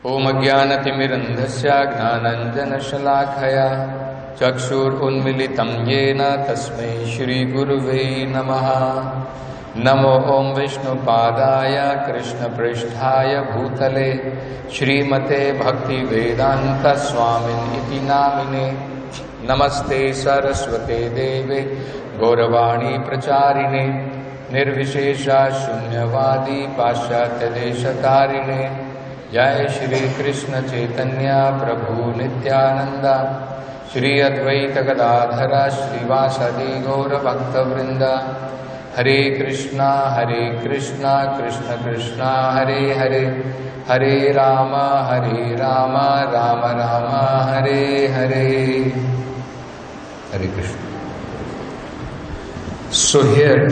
Om Gyana-timirandhasya Gnananjana-shalakaya Chakshur-unmilitam yena Tasmai Shri-Gurave Namaha. Namo Om Vishnu-padaya Krishna-pristhaya Bhutale Shrimate Bhakti-vedanta Swamin iti namine. Namaste Saraswate Deve Gauravani Pracharine Nirvishesha Shunyavadi Pashyatya Deshatarine. Jai Shri Krishna Chaitanya Prabhu Nityananda Shri Advaita Gadadhara Srivasadi Gaura Bhakta Vrinda. Hare Krishna Krishna Krishna Hare Hare Hare Rama Rama Rama Hare Hare. Hare Krishna. So here,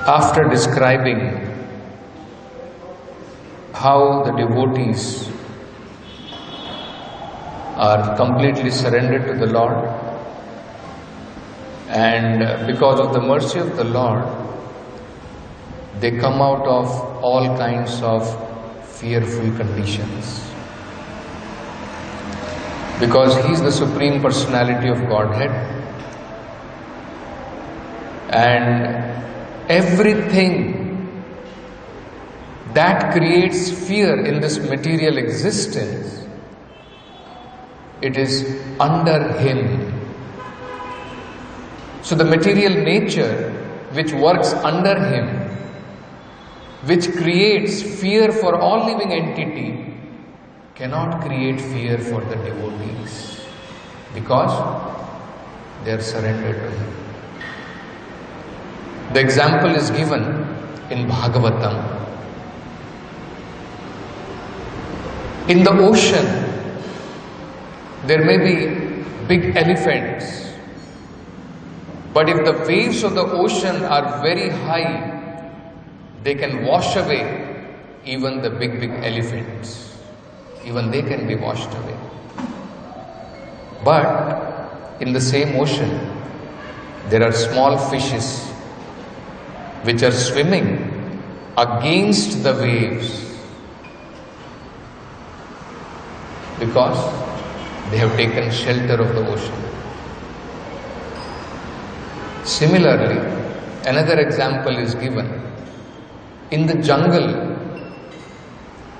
after describing how the devotees are completely surrendered to the Lord, and because of the mercy of the Lord, they come out of all kinds of fearful conditions. Because He is the Supreme Personality of Godhead, and everything that creates fear in this material existence, it is under Him. So the material nature which works under Him, which creates fear for all living entity, cannot create fear for the devotees because they are surrendered to Him. The example is given in Bhagavatam. In the ocean, there may be big elephants, but if the waves of the ocean are very high, they can wash away even the big elephants. Even they can be washed away. But in the same ocean, there are small fishes which are swimming against the waves because they have taken shelter of the ocean. Similarly, another example is given. In the jungle,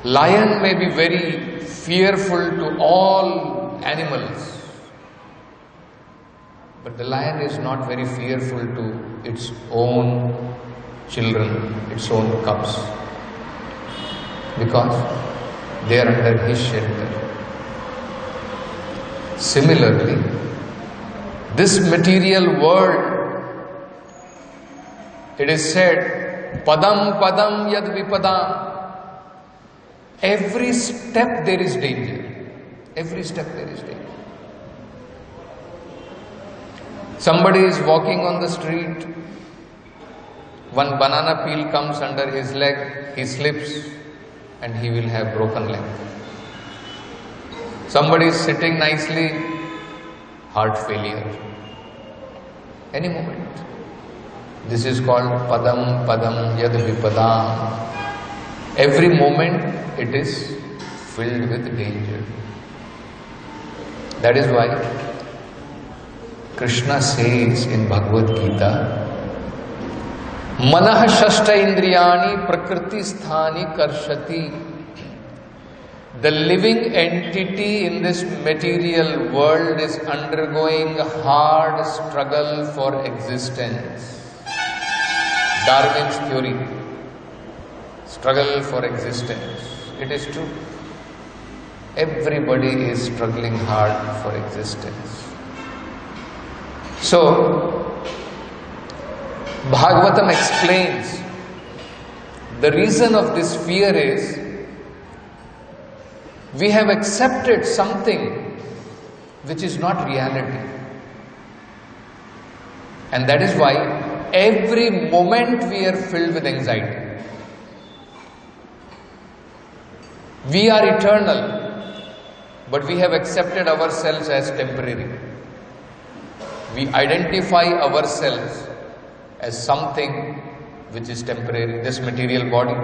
lion may be very fearful to all animals, but the lion is not very fearful to its own children, its own cubs, because they are under his shelter. Similarly, this material world, it is said, padam padam yad vipadam. Every step there is danger. Every step there is danger. Somebody is walking on the street, one banana peel comes under his leg, he slips and he will have broken leg. Somebody is sitting nicely, heart failure. Any moment. This is called padam padam yad vipadam. Every moment it is filled with danger. That is why Krishna says in Bhagavad Gita, Manah shashta indriyani prakriti sthani karshati. The living entity in this material world is undergoing a hard struggle for existence. Darwin's theory. Struggle for existence. It is true. Everybody is struggling hard for existence. So, Bhagavatam explains the reason of this fear is we have accepted something which is not reality. And that is why every moment we are filled with anxiety. We are eternal, but we have accepted ourselves as temporary. We identify ourselves as something which is temporary, this material body.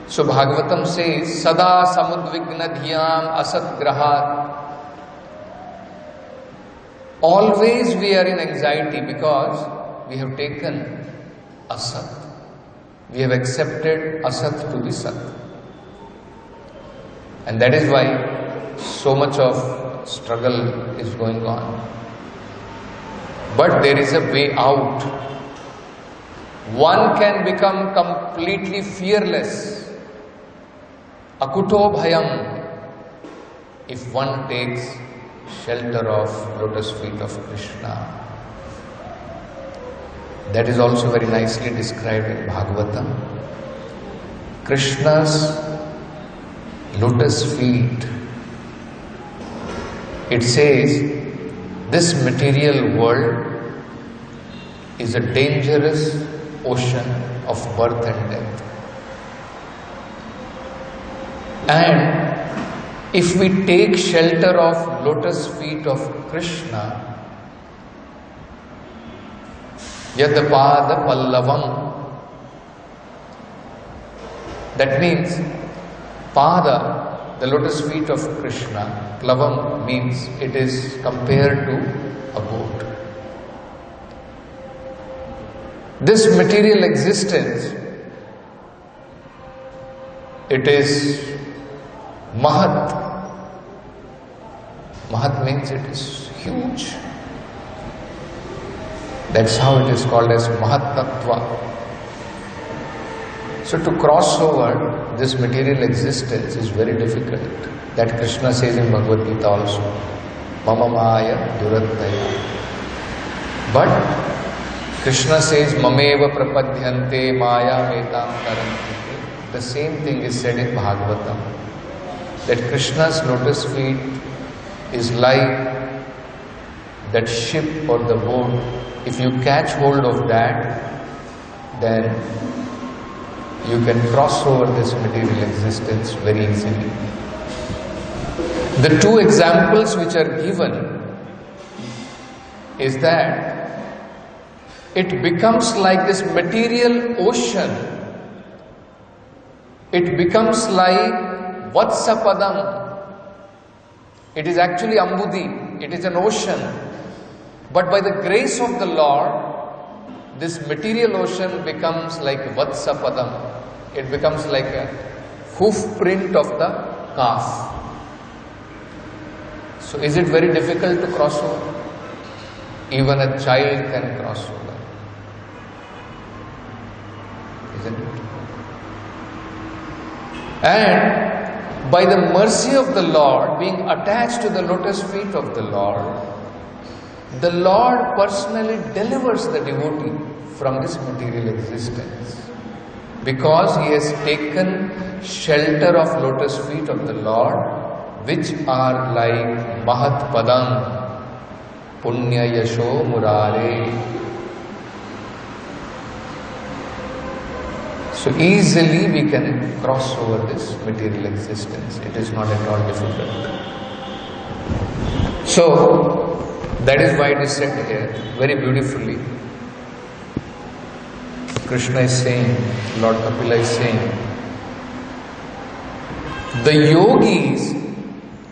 So Bhagavatam says, Sada samudvigna dhyam asat grahat. Always we are in anxiety because we have taken asat. We have accepted asat to be sat. And that is why so much of struggle is going on. But there is a way out. One can become completely fearless. Akuto bhayam, if one takes shelter of lotus feet of Krishna. That is also very nicely described in Bhagavatam. Krishna's lotus feet. It says, this material world is a dangerous ocean of birth and death. And if we take shelter of lotus feet of Krishna, Yadapada Pallavam, that means Pada, the lotus feet of Krishna, Plavam means it is compared to a boat. This material existence, it is Mahat. Mahat means it is huge. That's how it is called as Mahat Tattva. So to cross over this material existence is very difficult. That Krishna says in Bhagavad Gita also. Mama Maya Durattaya. But Krishna says, Mameva Prapadhyante Maya Metam Taranti. The same thing is said in Bhagavatam. That Krishna's lotus feet is like that ship or the boat. If you catch hold of that, then you can cross over this material existence very easily. The two examples which are given is that it becomes like this material ocean. It becomes like Vatsapadam. It is actually Ambudi. It is an ocean. But by the grace of the Lord, this material ocean becomes like Vatsapadam. It becomes like a hoof print of the calf. So is it very difficult to cross over? Even a child can cross over. Isn't it? And by the mercy of the Lord, being attached to the lotus feet of the Lord personally delivers the devotee from this material existence. Because he has taken shelter of lotus feet of the Lord, which are like Mahat Padam, Punya Yasho Murare. So easily we can cross over this material existence. It is not at all difficult. So that is why it is said here very beautifully. Krishna is saying, Lord Kapila is saying, the yogis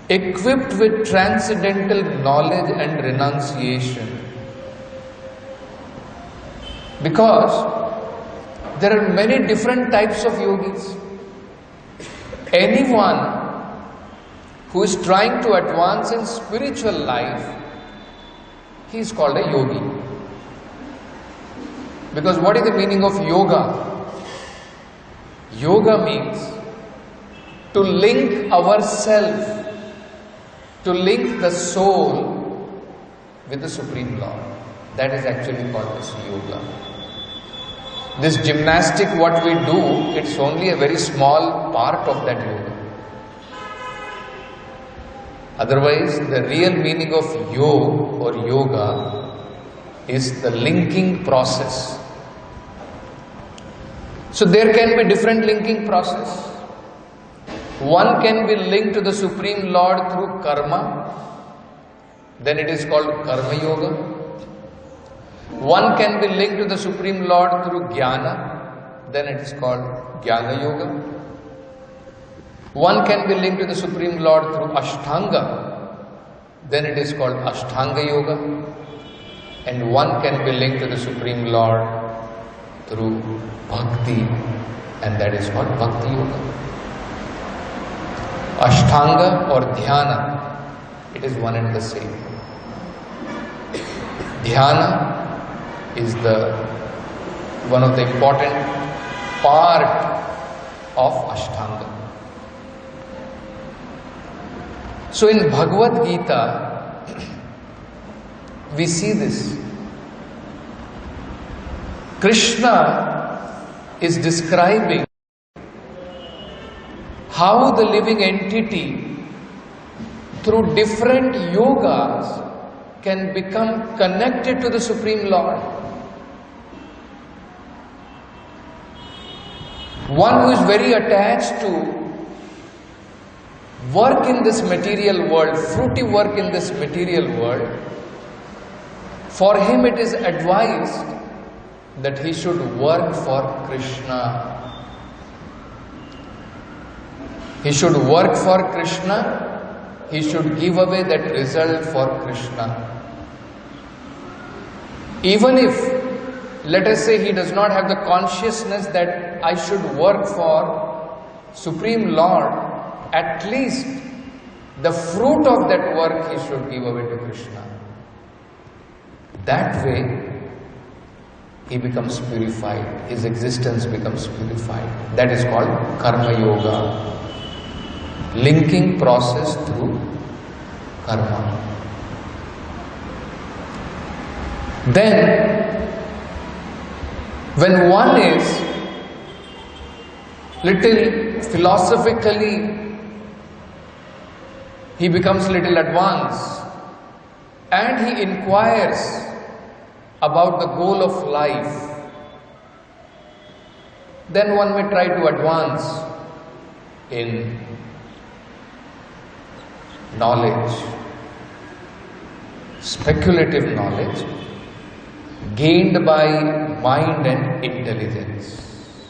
equipped with transcendental knowledge and renunciation, because there are many different types of yogis. Anyone who is trying to advance in spiritual life, he is called a yogi. Because what is the meaning of yoga? Yoga means to link ourselves, to link the soul with the Supreme Lord. That is actually called as yoga. This gymnastic what we do, it's only a very small part of that yoga. Otherwise, the real meaning of yoga or yoga is the linking process. So there can be different linking process. One can be linked to the Supreme Lord through karma, then it is called karma yoga. One can be linked to the Supreme Lord through Gyana, then it is called Gyana Yoga. One can be linked to the Supreme Lord through Ashtanga, then it is called Ashtanga Yoga. And one can be linked to the Supreme Lord through Bhakti, and that is called Bhakti Yoga. Ashtanga or Dhyana, it is one and the same. Dhyana is one of the important part of Ashtanga. So in Bhagavad Gita, we see this. Krishna is describing how the living entity through different yogas can become connected to the Supreme Lord. One who is very attached to work in this material world, fruity work in this material world, for him it is advised that he should work for Krishna. He should work for Krishna, he should give away that result for Krishna. Even if, let us say, he does not have the consciousness that I should work for Supreme Lord, at least the fruit of that work he should give away to Krishna. That way, he becomes purified, his existence becomes purified. That is called Karma Yoga. Linking process through karma. Then, when one is little philosophically, he becomes little advanced and he inquires about the goal of life, then one may try to advance in knowledge, speculative knowledge gained by mind and intelligence.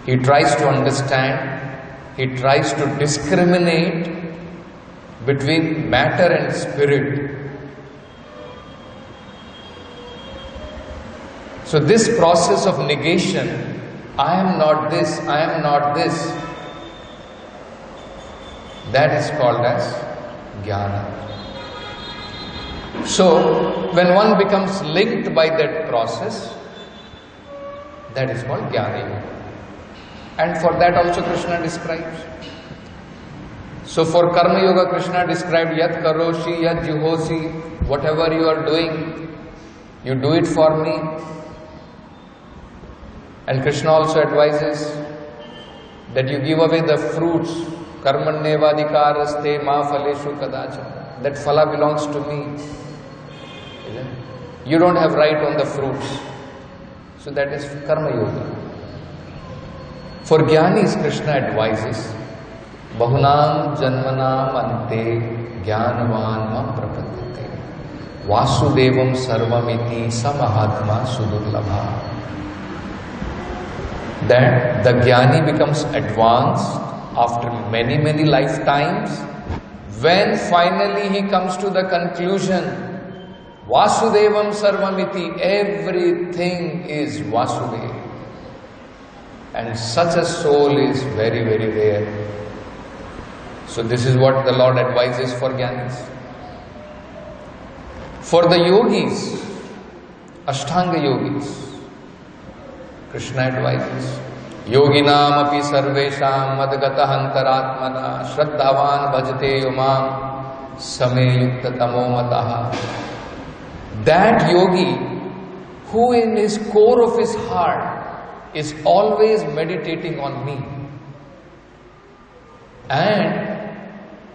He tries to understand, he tries to discriminate between matter and spirit. So this process of negation, I am not this, I am not this, that is called as Gyana. So, when one becomes linked by that process, that is called Gyana Yoga. And for that also Krishna describes. So for Karma Yoga, Krishna described Yat Karoshi, Yat Juhosi, whatever you are doing, you do it for me. And Krishna also advises that you give away the fruits. Karmanyevadikaraste ma phaleshu kadacha. That phala belongs to me. You don't have right on the fruits. So that is Karma Yoga. For Jnanis, Krishna advises, Bahunam janmanam ante jnanavan mam prapadyate Vasudevam sarvamiti samahatma sudurlabha. That the Jnani becomes advanced after many lifetimes, when finally he comes to the conclusion, Vasudevam sarvamiti, everything is Vasudeva. And such a soul is very rare. So this is what the Lord advises for Jnanis. For the yogis, Ashtanga yogis, Krishna advises, Yoginam api sarvesham madgata hantaratmana shraddhavan bhajate yumam same yukta tamo mataha. That yogi who in his core of his heart is always meditating on me and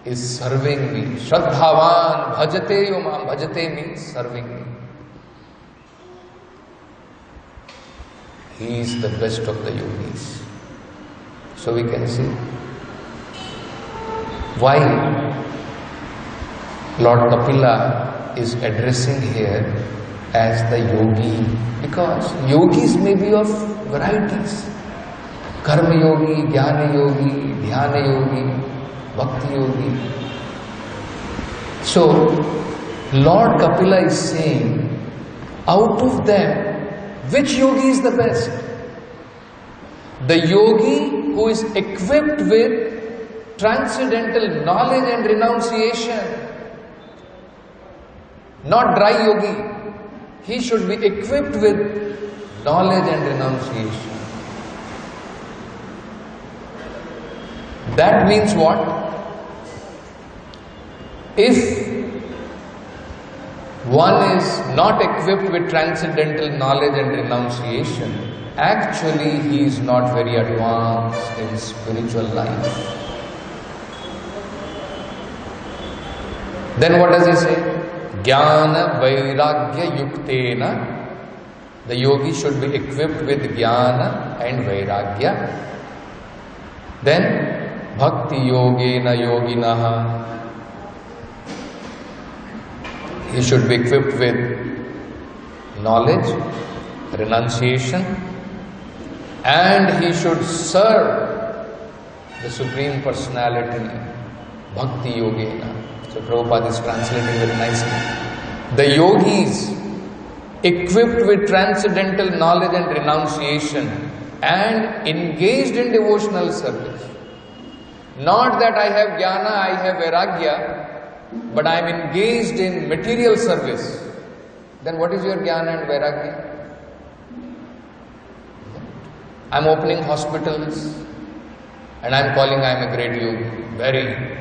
is serving me. Shraddhavan bhajate yumam. Bhajate means serving me. He is the best of the yogis. So we can see why Lord Kapila is addressing here as the yogi, because yogis may be of varieties. Karma yogi, Gyana yogi, Dhyana yogi, Bhakti yogi. So, Lord Kapila is saying, out of them, which yogi is the best? The yogi who is equipped with transcendental knowledge and renunciation. Not dry yogi. He should be equipped with knowledge and renunciation. That means what? If one is not equipped with transcendental knowledge and renunciation, actually he is not very advanced in spiritual life. Then what does he say? Gyana Vairagya Yuktena. The yogi should be equipped with Gyana and Vairagya. Then Bhakti Yogena Yoginaha. He should be equipped with knowledge, renunciation, and he should serve the Supreme Personality, Bhakti Yogena. So Prabhupada is translating very nicely. The yogis equipped with transcendental knowledge and renunciation and engaged in devotional service. Not that I have Gyana, I have Vairagya, but I am engaged in material service. Then what is your Gyana and Vairagya? I am opening hospitals and I am calling I am a great yogi, very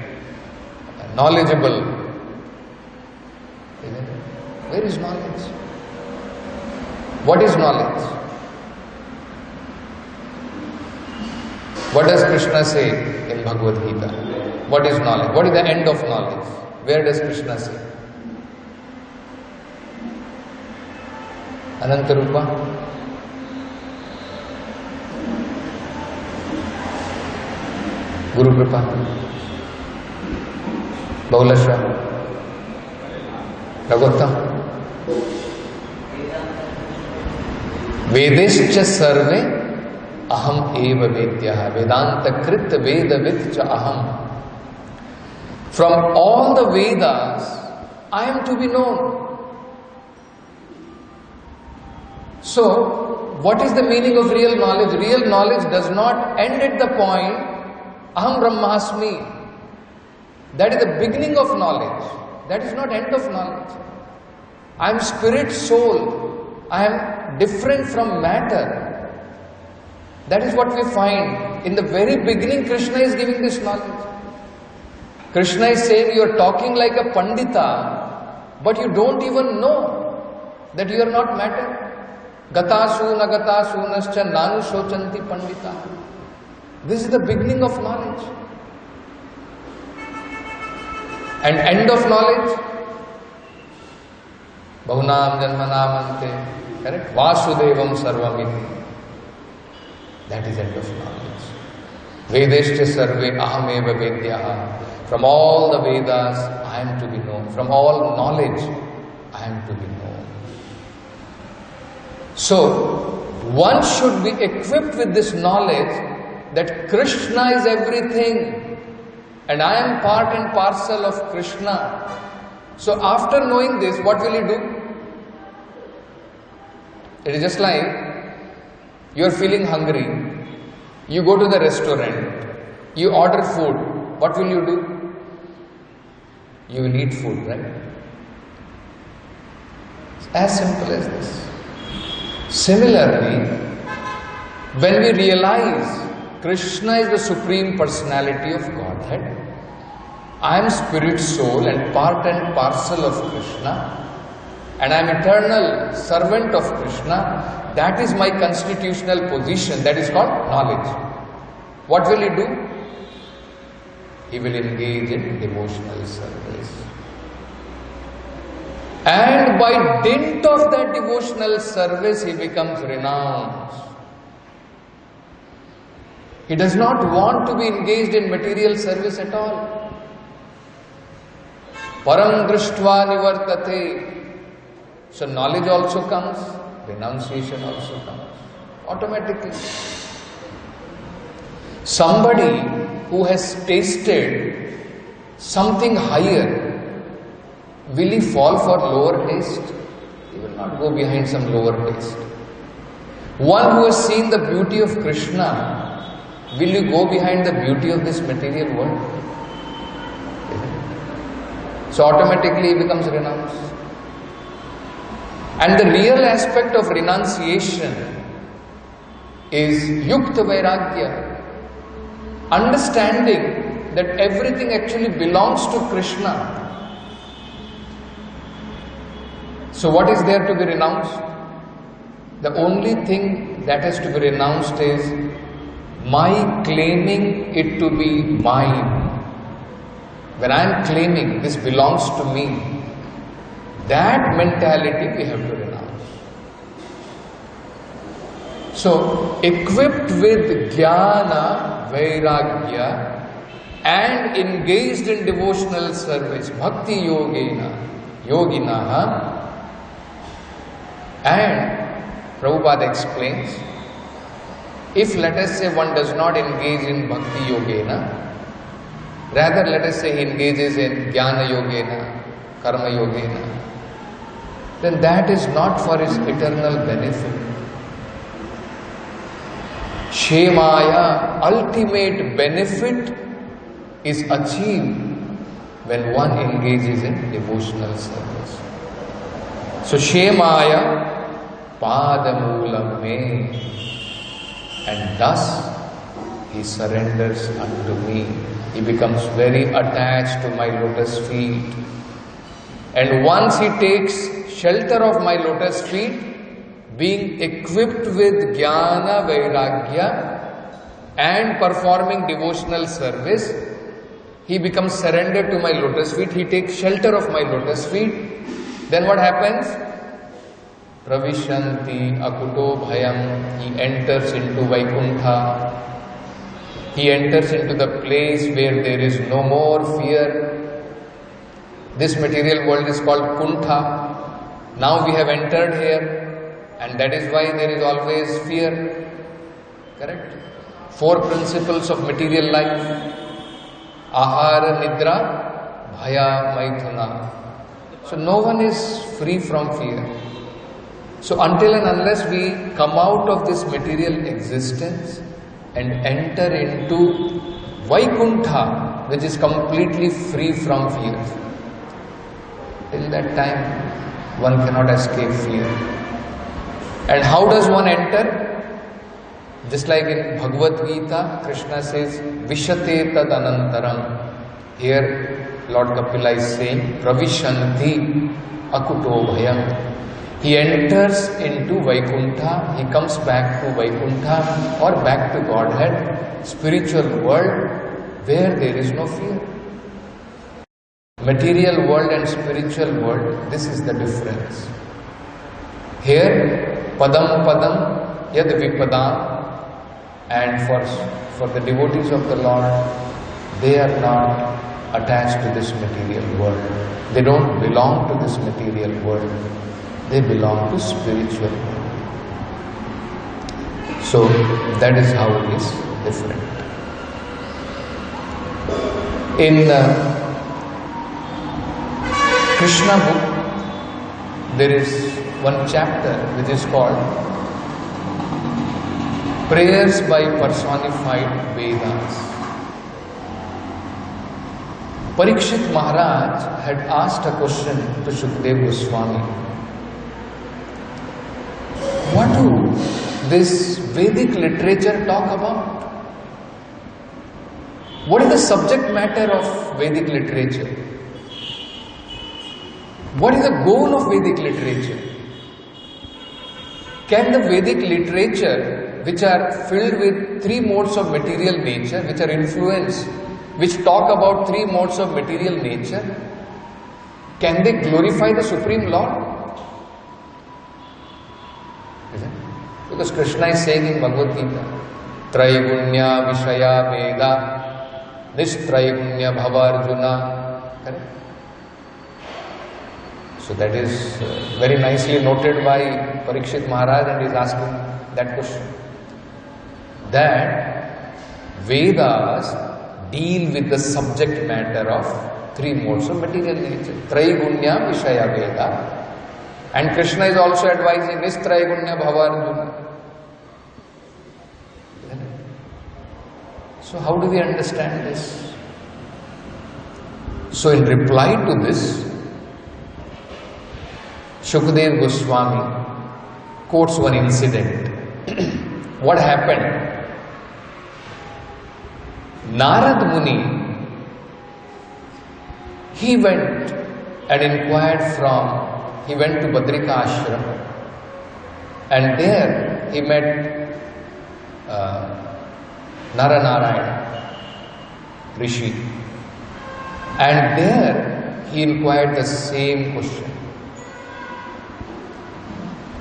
knowledgeable. Where is knowledge? What is knowledge? What does Krishna say in Bhagavad Gita? What is knowledge? What is the end of knowledge? Where does Krishna say? Anantarupa? Guru Kripa? Bahulashra? Bhagavatam? Vedescha sarve aham eva vedyaha. Vedanta krit vedavit cha aham. From all the Vedas, I am to be known. So, what is the meaning of real knowledge? Real knowledge does not end at the point aham brahmasmi. That is the beginning of knowledge. That is not end of knowledge. I am spirit, soul. I am different from matter. That is what we find. In the very beginning, Krishna is giving this knowledge. Krishna is saying, you are talking like a pandita, but you don't even know that you are not matter. Gatasu nagatasu nascha nanu shochanti pandita. This is the beginning of knowledge. And end of knowledge? Bahunam janmanamante. Correct? Vasudevam sarvamiti. That is end of knowledge. Vedeshcha sarve ahameva vedyaha. From all the Vedas, I am to be known. From all knowledge, I am to be known. So, one should be equipped with this knowledge that Krishna is everything and I am part and parcel of Krishna. So, after knowing this, what will you do? It is just like you are feeling hungry. You go to the restaurant. You order food. What will you do? You will eat food, right? It's as simple as this. Similarly, when we realize Krishna is the Supreme Personality of Godhead, I am spirit, soul and part and parcel of Krishna, and I am eternal servant of Krishna. That is my constitutional position. That is called knowledge. What will he do? He will engage in devotional service. And by dint of that devotional service, he becomes renounced. He does not want to be engaged in material service at all. Param drishtva nivartate. So knowledge also comes, renunciation also comes, automatically. Somebody who has tasted something higher, will he fall for lower taste? He will not go behind some lower taste. One who has seen the beauty of Krishna, will you go behind the beauty of this material world? So automatically he becomes renounced. And the real aspect of renunciation is yukta vairagya, understanding that everything actually belongs to Krishna. So what is there to be renounced? The only thing that has to be renounced is my claiming it to be mine. When I am claiming this belongs to me, that mentality we have to renounce. So, equipped with Gyana, Vairagya and engaged in devotional service, Bhakti Yogina, and Prabhupada explains, if let us say one does not engage in Bhakti Yogena, rather let us say he engages in Gyana Yogena, Karma Yogena, then that is not for his eternal benefit. Shemaya, ultimate benefit is achieved when one engages in devotional service. So Shemaya Padamulam me, and thus he surrenders unto me. He becomes very attached to my lotus feet. And once he takes shelter of my lotus feet, being equipped with Gyana, Vairagya and performing devotional service, he becomes surrendered to my lotus feet. He takes shelter of my lotus feet. Then what happens? Pravishanti akuto bhayam. He enters into Vaikuntha. He enters into the place where there is no more fear. This material world is called Kuntha. Now we have entered here, and that is why there is always fear. Correct? 4 principles of material life. Ahara, Nidra, Bhaya, Maithuna. So no one is free from fear. So until and unless we come out of this material existence and enter into Vaikuntha, which is completely free from fear, till that time one cannot escape fear. And how does one enter? Just like in Bhagavad Gita, Krishna says, Vishate tad anantaram. Here Lord Kapila is saying, Pravishanti akuto bhayam. He enters into Vaikuntha, he comes back to Vaikuntha or back to Godhead, spiritual world where there is no fear. Material world and spiritual world, this is the difference. Here, Padam Padam, Yad Vipadam, and for the devotees of the Lord, they are not attached to this material world. They don't belong to this material world. They belong to spiritual world. So that is how it is different. In Krishna book, there is one chapter which is called Prayers by Personified Vedas. Parikshit Maharaj had asked a question to Shukdev Goswami. What do this Vedic literature talk about? What is the subject matter of Vedic literature? What is the goal of Vedic literature? Can the Vedic literature, which are filled with 3 modes of material nature, which are influenced, which talk about 3 modes of material nature, can they glorify the Supreme Lord? Because Krishna is saying in Bhagavad Gita, Traigunya Vishaya Veda, Nishtraigunya Bhava Arjuna. Correct? So that is very nicely noted by Parikshit Maharaj, and he is asking that question. That Vedas deal with the subject matter of three modes of material nature. Traigunya Vishaya Veda. And Krishna is also advising Nistraigunya Bhavarjuna. So how do we understand this? So in reply to this, Shukdev Goswami quotes one incident. What happened? Narad Muni, he went and inquired he went to Badrika Ashram, and there he met Naranarayana Rishi, and there he inquired the same question.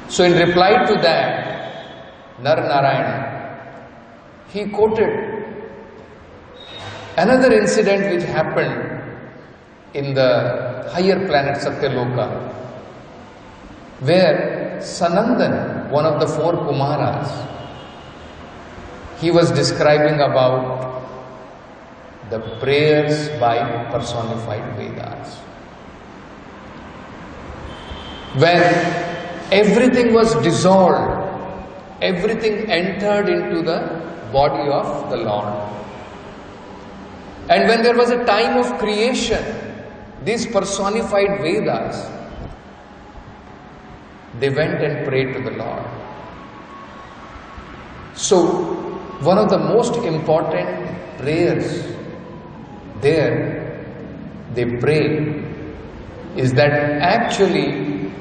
So in reply to that, Naranarayana, he quoted another incident which happened in the higher planet Satyaloka, where Sanandan, one of the four Kumaras, he was describing about the prayers by personified Vedas. When everything was dissolved, everything entered into the body of the Lord. And when there was a time of creation, these personified Vedas, they went and prayed to the Lord. So, one of the most important prayers there they pray is that actually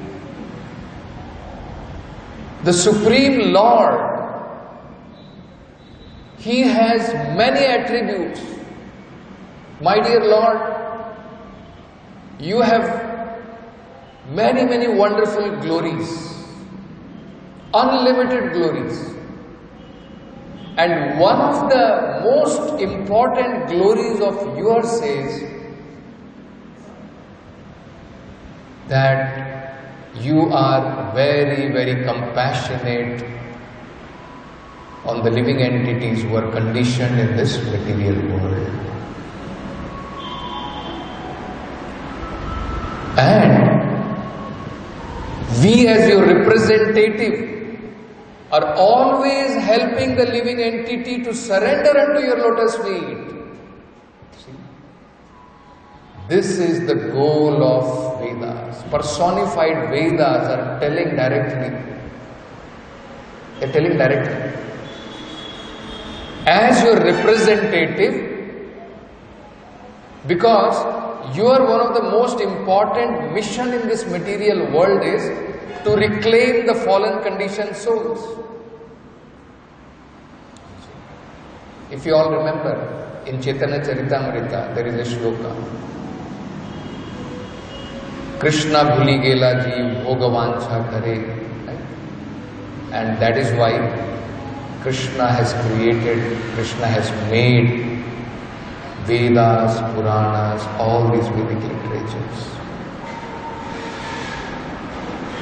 the Supreme Lord, He has many attributes. My dear Lord, you have many wonderful glories, unlimited glories. And one of the most important glories of yours is that you are very compassionate on the living entities who are conditioned in this material world. And we as your representative are always helping the living entity to surrender unto your lotus feet. See? This is the goal of Vedas. Personified Vedas are telling directly. They are telling directly. As your representative, because you are one of the most important mission in this material world is to reclaim the fallen conditioned souls. If you all remember, in Chaitanya Charitamrita, there is a shloka. Krishna bhuli gela jeev bhogavancha kare. And that is why Krishna has made Vedas, Puranas, all these Vedic literatures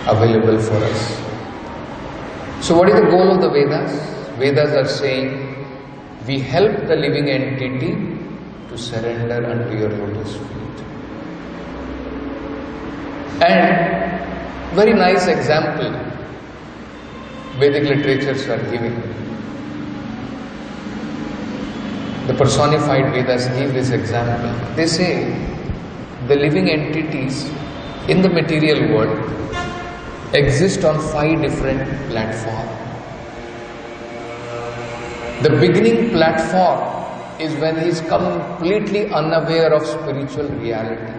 available for us. So what is the goal of the Vedas? Vedas are saying, we help the living entity to surrender unto your lotus feet. And very nice example Vedic literatures are giving. The personified Vedas give this example. They say the living entities in the material world exist on 5 different platforms. The beginning platform is when he is completely unaware of spiritual reality.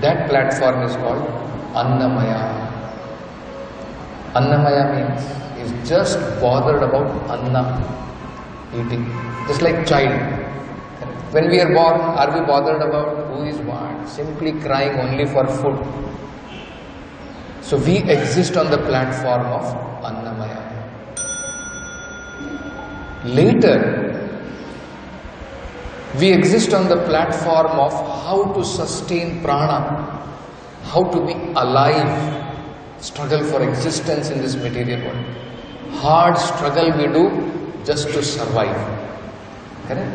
That platform is called Annamaya. Annamaya means he is just bothered about Anna, eating, just like child. When we are born, are we bothered about who is what? Simply crying only for food. So we exist on the platform of Annamaya. Later, we exist on the platform of how to sustain prana. how to be alive, struggle for existence in this material world. Hard struggle we do just to survive. Correct?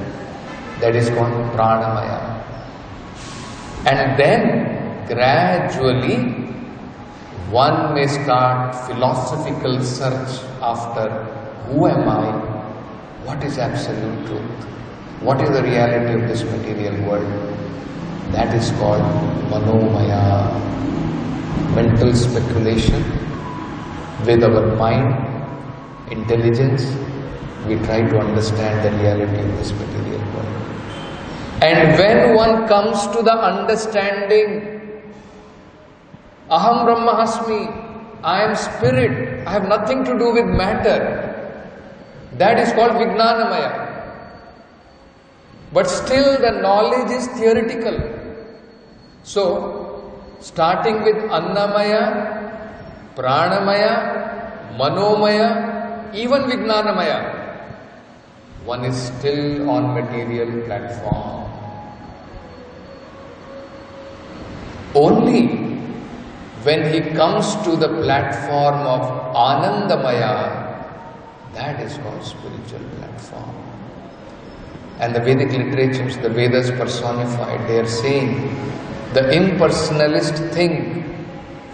That is called pranamaya. And then gradually one may start philosophical search after who am I, what is absolute truth, what is the reality of this material world. That is called manomaya, mental speculation. With our mind, intelligence, we try to understand the reality of this material world. And when one comes to the understanding, Aham Brahmasmi, I am spirit, I have nothing to do with matter, that is called Vijnanamaya. But still the knowledge is theoretical. So, starting with Annamaya, Pranamaya, Manomaya, even Vijnanamaya, one is still on material platform. Only when he comes to the platform of Anandamaya, that is called spiritual platform. And the Vedic literatures, the Vedas personified, they are saying the impersonalist think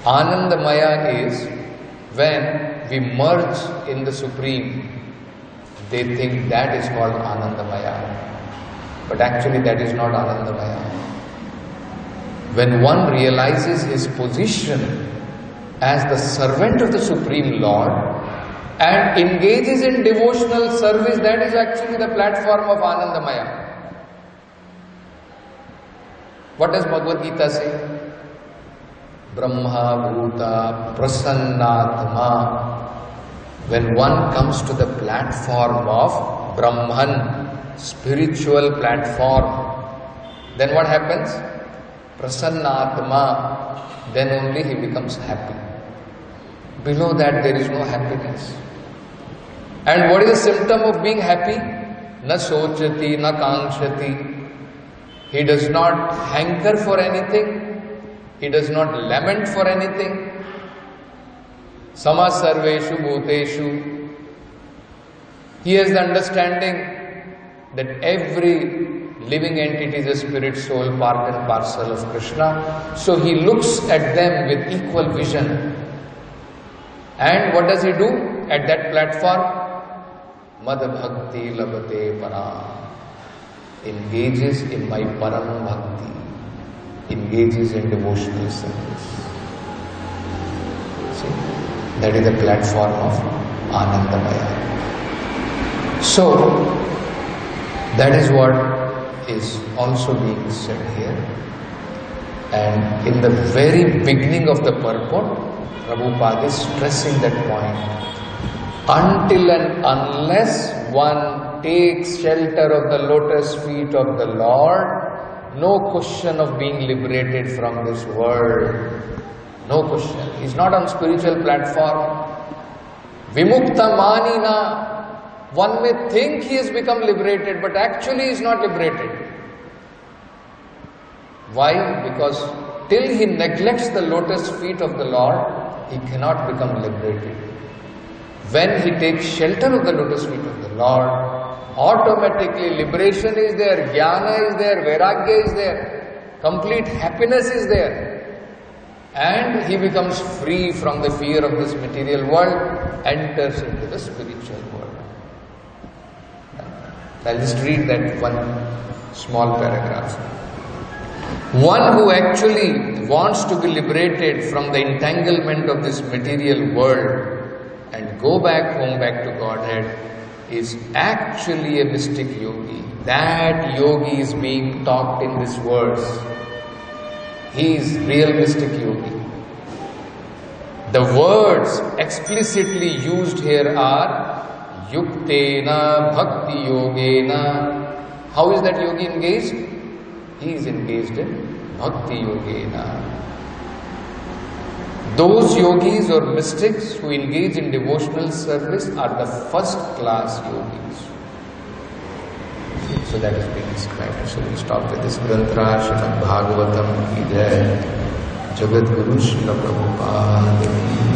Anandamaya is when we merge in the Supreme. They think that is called Anandamaya. But actually that is not Anandamaya. When one realizes his position as the servant of the Supreme Lord and engages in devotional service, that is actually the platform of Anandamaya. What does Bhagavad Gita say? Brahma Bhuta Prasannatma. When one comes to the platform of Brahman, spiritual platform, then what happens? Prasannatma, then only he becomes happy. Below that there is no happiness. And what is the symptom of being happy? Na sochati, na kankshati. He does not hanker for anything. He does not lament for anything. Sama sarveshu bhuteshu. He has the understanding that every living entity is a spirit, soul, part and parcel of Krishna. So he looks at them with equal vision. And what does he do at that platform? Mad bhakti labate param. Engages in my param bhakti. Engages in devotional service. See, that is the platform of Anandamaya. So, that is what is also being said here. And in the very beginning of the purport, Prabhupada is stressing that point. Until and unless one takes shelter of the lotus feet of the Lord, no question of being liberated from this world. No question. He is not on spiritual platform. Vimukta manina. One may think he has become liberated, but actually he is not liberated. Why? Because till he neglects the lotus feet of the Lord, he cannot become liberated. When he takes shelter of the lotus feet of the Lord, automatically liberation is there, Gyana is there, Vairagya is there, complete happiness is there. And he becomes free from the fear of this material world, enters into the spiritual world. I'll just read that one small paragraph. One who actually wants to be liberated from the entanglement of this material world and go back home, back to Godhead, is actually a mystic yogi. That yogi is being talked in this verse. He is real mystic yogi. The words explicitly used here are Yuktena Bhakti Yogena. How is that yogi engaged? He is engaged in Bhakti Yogena. Those yogis or mystics who engage in devotional service are the first class yogis. So that is being described. So we stop with this Granthra, Srimad Bhagavatam ki Jai. Jagat Guru Srila Prabhupada ki